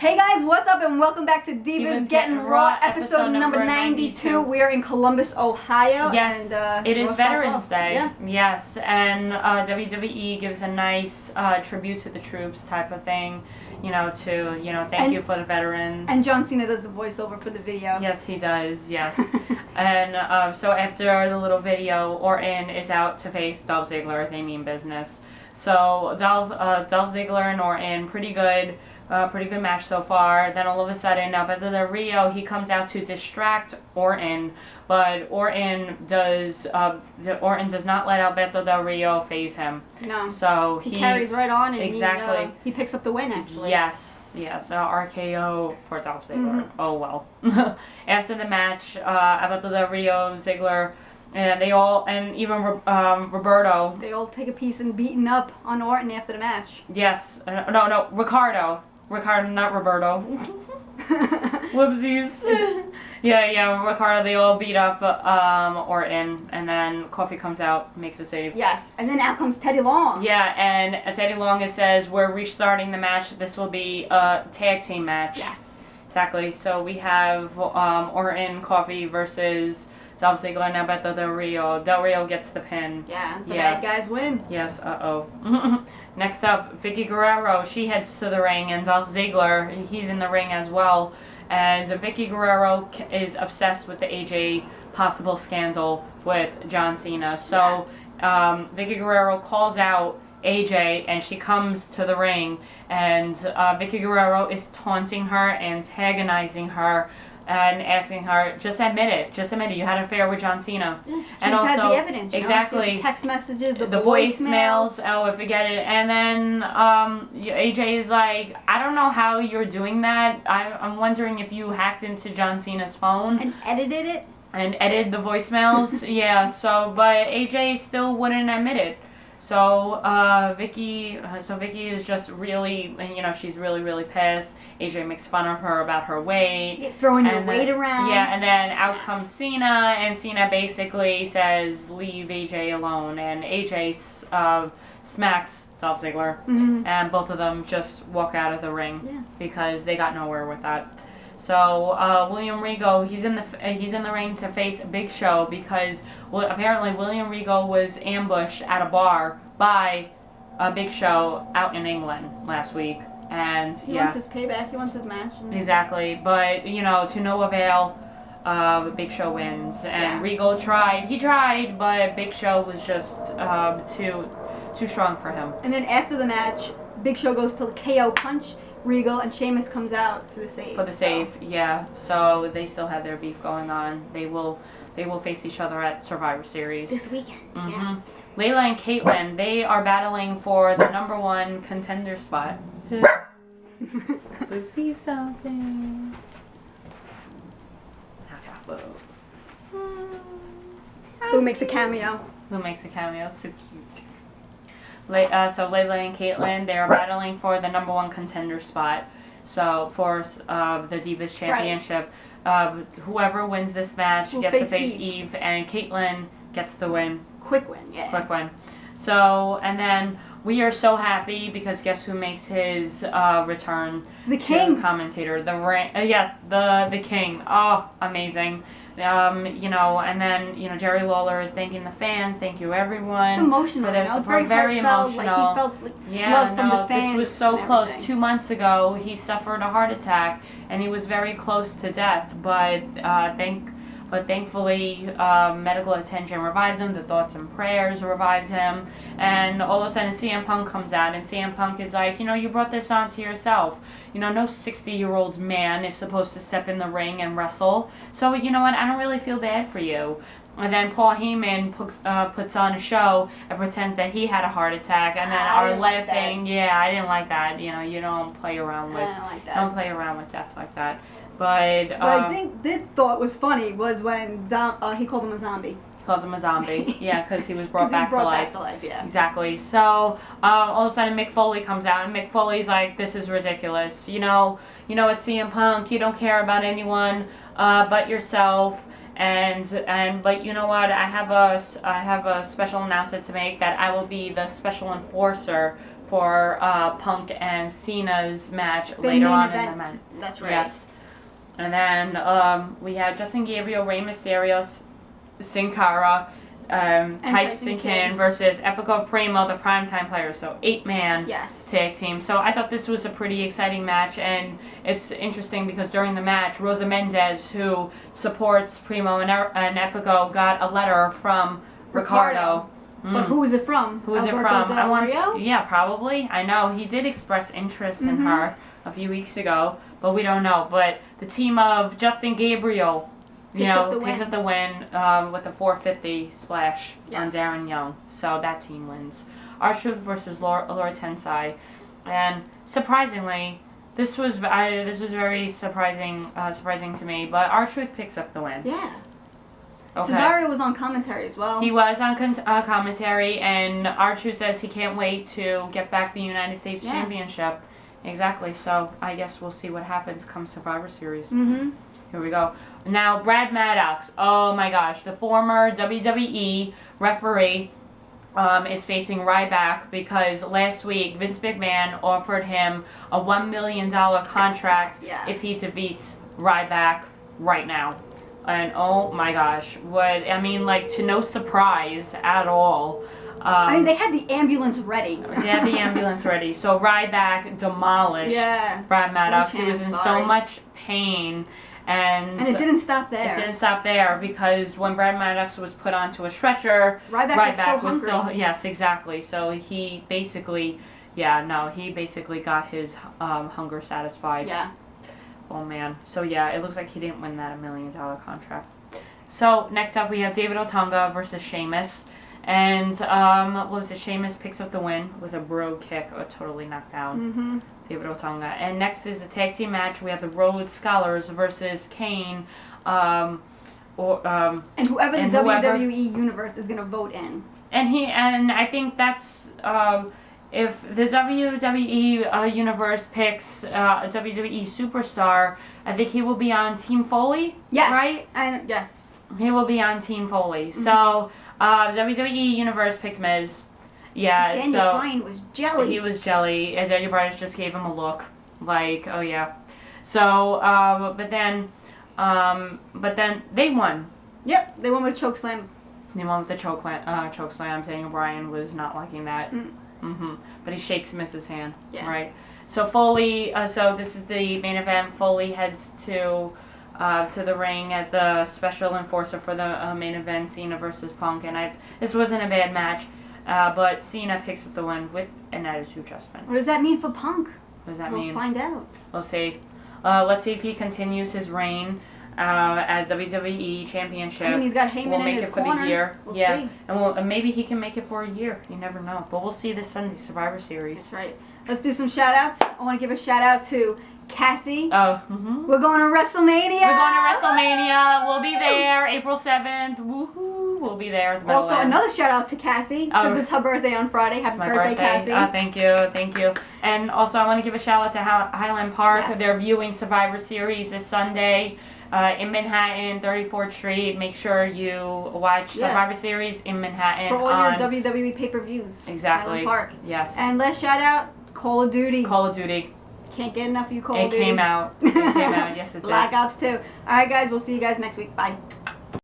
Hey guys, what's up and welcome back to Divas Getting Raw, episode number 92. We're in Columbus, Ohio. Yes, and it is Raw Veterans Day. Yeah. Yes, and WWE gives a nice tribute to the troops type of thing, thank you for the veterans. And John Cena does the voiceover for the video. Yes, he does, yes. And so after the little video, Orton is out to face Dolph Ziggler. They mean business. So Dolph Ziggler and Orton, pretty good match so far. Then all of a sudden, Alberto Del Rio, he comes out to distract Orton, but Orton does not let Alberto Del Rio phase him. No. So he carries right on and exactly he picks up the win actually. Yes, RKO for Dolph Ziggler. Mm-hmm. Oh well. After the match, Alberto Del Rio, Ziggler, and they all, and even Roberto. They all take a piece and beating up on Orton after the match. Yes. No, Ricardo, not Roberto. Whoopsies. yeah, Ricardo, they all beat up Orton, and then Coffee comes out, makes a save. Yes, and then out comes Teddy Long. Yeah, and Teddy Long says, we're restarting the match. This will be a tag team match. Yes. Exactly. So we have Orton, Coffee versus Dolph Ziggler and Alberto Del Rio. Del Rio gets the pin. Yeah, the bad guys win. Yes, Next up, Vicky Guerrero. She heads to the ring, and Dolph Ziggler, he's in the ring as well. And Vicky Guerrero is obsessed with the AJ possible scandal with John Cena. So Vicky Guerrero calls out AJ, and she comes to the ring, and Vicky Guerrero is taunting her, antagonizing her, and asking her, just admit it, you had an affair with John Cena. Yeah, she has the evidence. Exactly. The text messages, the voicemails. Oh, I forget it. And then AJ is like, I don't know how you're doing that. I'm wondering if you hacked into John Cena's phone. And edited it? And edited the voicemails. Yeah, but AJ still wouldn't admit it. So Vicky is just really, she's really pissed. AJ makes fun of her about her weight. Yeah, throwing her weight around. Yeah, and then out comes Cena, and Cena basically says, leave AJ alone. And AJ smacks Dolph Ziggler, and both of them just walk out of the ring because they got nowhere with that. So William Regal, he's in the ring to face Big Show because apparently William Regal was ambushed at a bar by Big Show out in England last week, and he wants his payback. He wants his match. Exactly, but to no avail. Big Show wins, and Regal tried. He tried, but Big Show was just too strong for him. And then after the match, Big Show goes to KO punch Regal, and Sheamus comes out for the save. Yeah. So they still have their beef going on. They will face each other at Survivor Series this weekend. Yes. Layla and Caitlyn, they are battling for the #1 contender spot. Lucy something. Who makes a cameo? So cute. So Layla and Caitlyn, they are battling for the #1 contender spot. So for the Divas Championship, whoever wins this match gets to face Eve, and Caitlyn gets the win. Quick win, yeah. Quick win. So, and then we are so happy because guess who makes his return? The King. Commentator. The King. Oh, amazing. And then, Jerry Lawler is thanking the fans. Thank you, everyone. It's emotional. For their support. Very emotional. Like he felt love from the fans. This was so close. 2 months ago, he suffered a heart attack, and he was very close to death. But thankfully, medical attention revives him. The thoughts and prayers revived him. And all of a sudden, CM Punk comes out, and CM Punk is like, you brought this on to yourself. No 60-year-old man is supposed to step in the ring and wrestle. So, you know what? I don't really feel bad for you. And then Paul Heyman puts on a show and pretends that he had a heart attack, and then are laughing. Yeah, I didn't like that. You don't play around with. I don't like that. Don't play around with death like that. But what I thought was funny was when he called him a zombie. Calls him a zombie, yeah, because he was brought back to life. Yeah. Exactly. So all of a sudden, Mick Foley comes out, and Mick Foley's like, "This is ridiculous. It's CM Punk. You don't care about anyone but yourself." But you know what? I have a special announcement to make that I will be the special enforcer for Punk and Cena's match The later main on event. in the event. That's right. Yes. And then we had Justin Gabriel, Rey Mysterio, Sin Cara, Tyson Kidd versus Epico Primo, the primetime players. So 8-man tag team. So I thought this was a pretty exciting match, and it's interesting because during the match, Rosa Mendez, who supports Primo and Epico, got a letter from Ricardo. But who is it from? Who is it from? I want to, yeah, probably. I know he did express interest in her a few weeks ago, but we don't know. But the team of Justin Gabriel, picks up the win with a 450 splash on Darren Young. So that team wins. R-Truth versus Laura Tensai, and surprisingly, this was very surprising to me. But R-Truth picks up the win. Yeah. Okay. Cesaro was on commentary as well. He was on commentary, and R-Truth says he can't wait to get back the United States Championship. Exactly. So I guess we'll see what happens come Survivor Series. Here we go. Now, Brad Maddox. Oh my gosh. The former WWE referee is facing Ryback because last week Vince McMahon offered him a $1 million contract if he defeats Ryback right now. And oh my gosh. To no surprise at all. They had the ambulance ready. They had the ambulance ready. So Ryback demolished Brad Maddox. He was in so much pain. And it didn't stop there. It didn't stop there because when Brad Maddox was put onto a stretcher, Ryback was still yes, exactly. So he basically, got his hunger satisfied. Yeah. Oh man. So yeah, it looks like he didn't win that $1 million contract. So next up we have David Otunga versus Sheamus. And Sheamus picks up the win with a bro kick, totally knocked down David Otunga. And next is the tag team match. We have the Rhodes Scholars versus Kane. And whoever the WWE Universe is going to vote in. And I think that's if the WWE Universe picks a WWE superstar, I think he will be on Team Foley. Yes. Right? And yes. He will be on Team Foley. So WWE Universe picked Miz. Yeah, Daniel Bryan was jelly. He was jelly. And Daniel Bryan just gave him a look. Like, oh yeah. So, but then they won. Yep, they won with a choke slam. They won with the choke slam. Daniel Bryan was not liking that. But he shakes Miz's hand. Yeah. Right. So Foley. So this is the main event. Foley heads to the ring as the special enforcer for the main event, Cena versus Punk. And this wasn't a bad match, but Cena picks up the win with an attitude adjustment. What does that mean for Punk? What does that mean? We'll find out. We'll see. Let's see if he continues his reign as WWE Championship. He's got Heyman in his corner. For the year. We'll see. And maybe he can make it for a year. You never know. But we'll see this Sunday, Survivor Series. That's right. Let's do some shout-outs. I want to give a shout-out to Cassie. Oh. We're going to WrestleMania. We'll be there April 7th. Woohoo. We'll be there at the Also, another shout-out to Cassie because it's her birthday on Friday. Happy birthday, Cassie. Thank you. And also, I want to give a shout-out to Highland Park. Yes. They're viewing Survivor Series this Sunday. In Manhattan, 34th Street. Make sure you watch Survivor Series in Manhattan. For all your WWE pay-per-views. Exactly. Highland Park. Yes. And let's shout out Call of Duty. Can't get enough of you Call of Duty. It came out. Yes, it did. Black Ops 2. Alright guys, we'll see you guys next week. Bye.